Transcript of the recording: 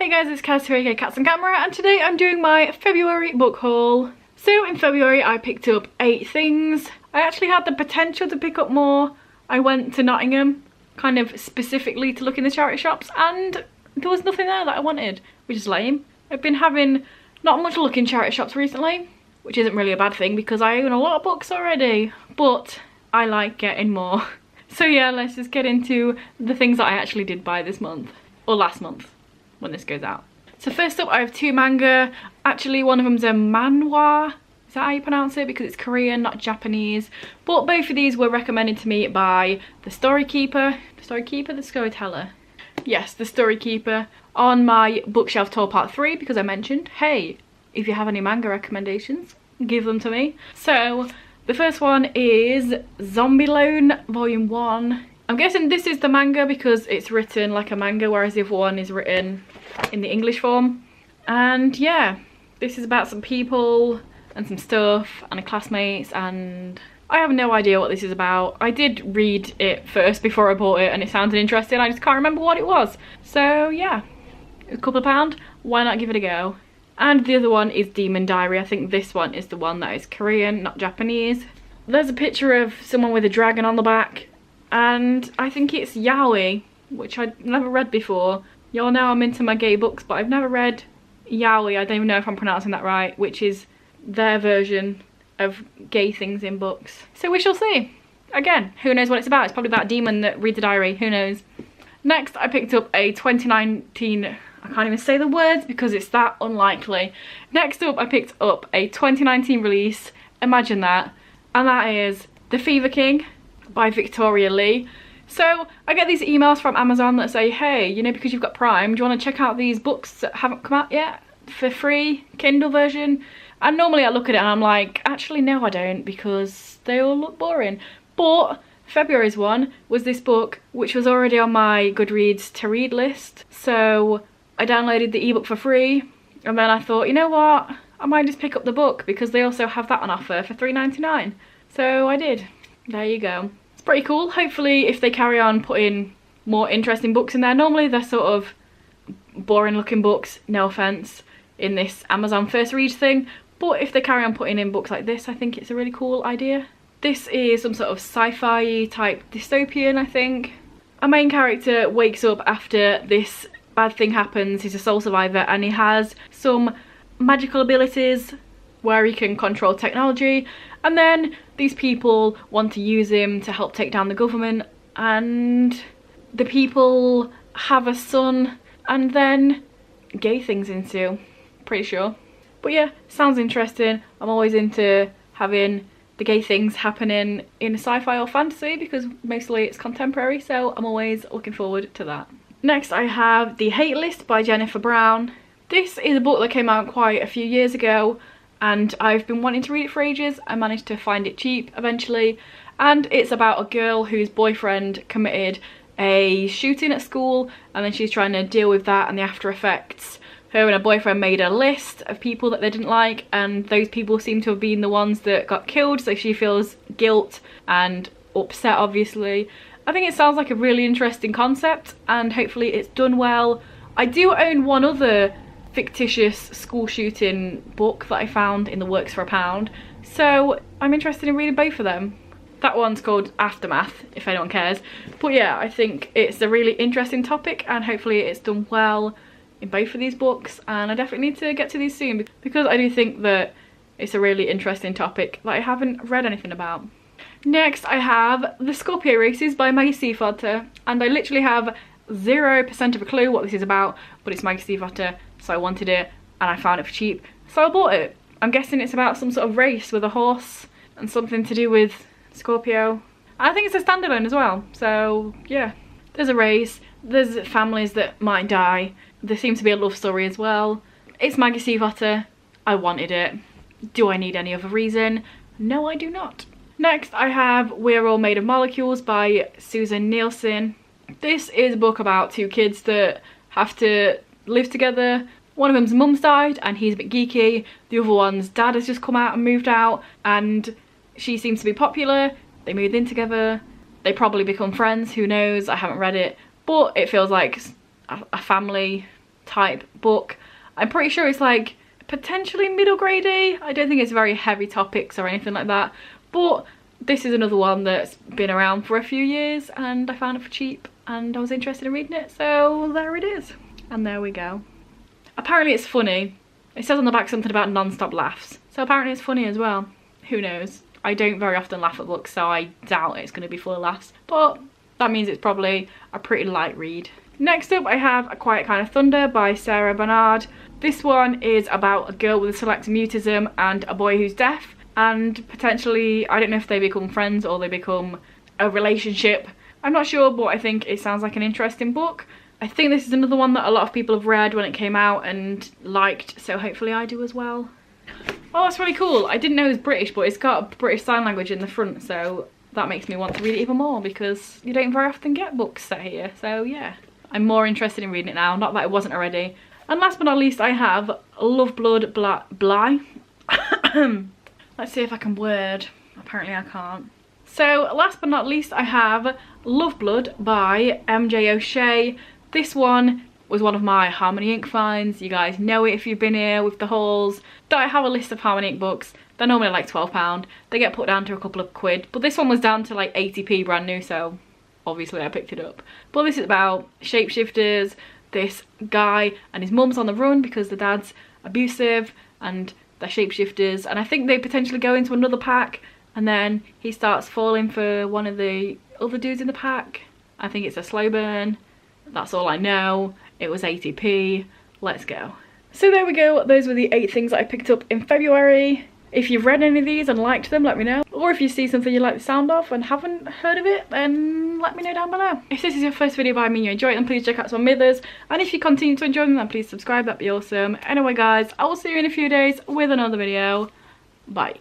Hey guys, it's Kaz here, aka Cats on Camera, and today I'm doing my February book haul. So in February I picked up 8 things. I actually had the potential to pick up more. I went to Nottingham, kind of specifically to look in the charity shops, and there was nothing there that I wanted, which is lame. I've been having not much luck in charity shops recently, which isn't really a bad thing because I own a lot of books already, but I like getting more. So yeah, let's just get into the things that I actually did buy this month, or last month when this goes out. So first up I have 2 manga. Actually one of them's a manhwa, is that how you pronounce it? Because it's Korean, not Japanese. But both of these were recommended to me by the storykeeper, the storyteller? Yes, the storykeeper, on my bookshelf tour part 3, because I mentioned, hey, if you have any manga recommendations, give them to me. So the first one is Zombie Loan Volume 1. I'm guessing this is the manga because it's written like a manga, whereas the other one is written in the English form. And yeah, this is about some people and some stuff and classmates, and I have no idea what this is about. I did read it first before I bought it and it sounded interesting. I just can't remember what it was. So yeah, a couple of pound, why not give it a go? And the other one is Demon Diary. I think this one is the one that is Korean, not Japanese. There's a picture of someone with a dragon on the back, and I think it's yaoi, which I'd never read before. Y'all know I'm into my gay books, but I've never read yaoi, I don't even know if I'm pronouncing that right, which is their version of gay things in books. So we shall see. Again, who knows what it's about? It's probably about a demon that reads a diary, who knows. Next I picked up a 2019, I can't even say the words because it's that unlikely. Next up I picked up a 2019 release, imagine that, and that is The Fever King by Victoria Lee. So I get these emails from Amazon that say, hey, you know, because you've got Prime, do you want to check out these books that haven't come out yet for free, Kindle version? And normally I look at it and I'm like, actually no I don't, because they all look boring. But February's one was this book, which was already on my Goodreads to read list. So I downloaded the ebook for free, and then I thought, you know what, I might just pick up the book because they also have that on offer for $3.99. So I did. There you go. It's pretty cool. Hopefully if they carry on putting more interesting books in there. Normally they're sort of boring looking books, no offence, in this Amazon first read thing, but if they carry on putting in books like this, I think it's a really cool idea. This is some sort of sci-fi type dystopian, I think. Our main character wakes up after this bad thing happens. He's a sole survivor and he has some magical abilities where he can control technology, and then these people want to use him to help take down the government, and the people have a son, and then gay things ensue, pretty sure. But yeah, sounds interesting. I'm always into having the gay things happening in sci-fi or fantasy because mostly it's contemporary, so I'm always looking forward to that. Next I have The Hate List by Jennifer Brown. This is a book that came out quite a few years ago and I've been wanting to read it for ages. I managed to find it cheap eventually, and it's about a girl whose boyfriend committed a shooting at school, and then she's trying to deal with that and the after effects. Her and her boyfriend made a list of people that they didn't like, and those people seem to have been the ones that got killed, so she feels guilt and upset, obviously. I think it sounds like a really interesting concept and hopefully it's done well. I do own one other fictitious school shooting book that I found in the works for £1, so I'm interested in reading both of them. That one's called Aftermath, if anyone cares. But yeah, I think it's a really interesting topic and hopefully it's done well in both of these books, and I definitely need to get to these soon because I do think that it's a really interesting topic that I haven't read anything about. Next I have The Scorpio Races by Maggie Stiefvater, and I literally have 0% of a clue what this is about, but it's Maggie Stiefvater, so I wanted it and I found it for cheap, so I bought it. I'm guessing it's about some sort of race with a horse and something to do with Scorpio. And I think it's a standalone as well, so yeah. There's a race, there's families that might die, there seems to be a love story as well. It's Maggie Stiefvater, I wanted it. Do I need any other reason? No, I do not. Next I have We're All Made of Molecules by Susan Nielsen. This is a book about 2 kids that have to live together. One of them's mum's died and he's a bit geeky. The other one's dad has just come out and moved out, and she seems to be popular. They moved in together. They probably become friends, who knows, I haven't read it. But it feels like a family type book. I'm pretty sure it's like potentially middle grade-y. I don't think it's very heavy topics or anything like that, but this is another one that's been around for a few years and I found it for cheap and I was interested in reading it, so there it is. And there we go. Apparently it's funny. It says on the back something about non-stop laughs, so apparently it's funny as well. Who knows? I don't very often laugh at books, so I doubt it's going to be full of laughs, but that means it's probably a pretty light read. Next up I have A Quiet Kind of Thunder by Sarah Bernard. This one is about a girl with a selective mutism and a boy who's deaf, and potentially, I don't know if they become friends or they become a relationship. I'm not sure, but I think it sounds like an interesting book. I think this is another one that a lot of people have read when it came out and liked, so hopefully I do as well. Oh, that's really cool. I didn't know it was British, but it's got British Sign Language in the front, so that makes me want to read it even more because you don't very often get books set here, so yeah. I'm more interested in reading it now, not that it wasn't already. And last but not least, I have Love Blood Bly. Let's see if I can word. Apparently I can't. So last but not least, I have Love Blood by MJ O'Shea. This one was one of my Harmony Ink finds. You guys know it if you've been here with the hauls. That I have a list of Harmony Ink books. They're normally like £12. They get put down to a couple of quid. But this one was down to like 80p brand new, so obviously I picked it up. But this is about shapeshifters, this guy and his mum's on the run because the dad's abusive and they're shapeshifters, and I think they potentially go into another pack and then he starts falling for one of the other dudes in the pack. I think it's a slow burn. That's all I know. It was 80p. Let's go. So there we go. Those were the 8 things that I picked up in February. If you've read any of these and liked them, let me know. Or if you see something you like the sound of and haven't heard of it, then let me know down below. If this is your first video by me and you enjoy it, then please check out some others. And if you continue to enjoy them, then please subscribe. That'd be awesome. Anyway guys, I will see you in a few days with another video. Bye.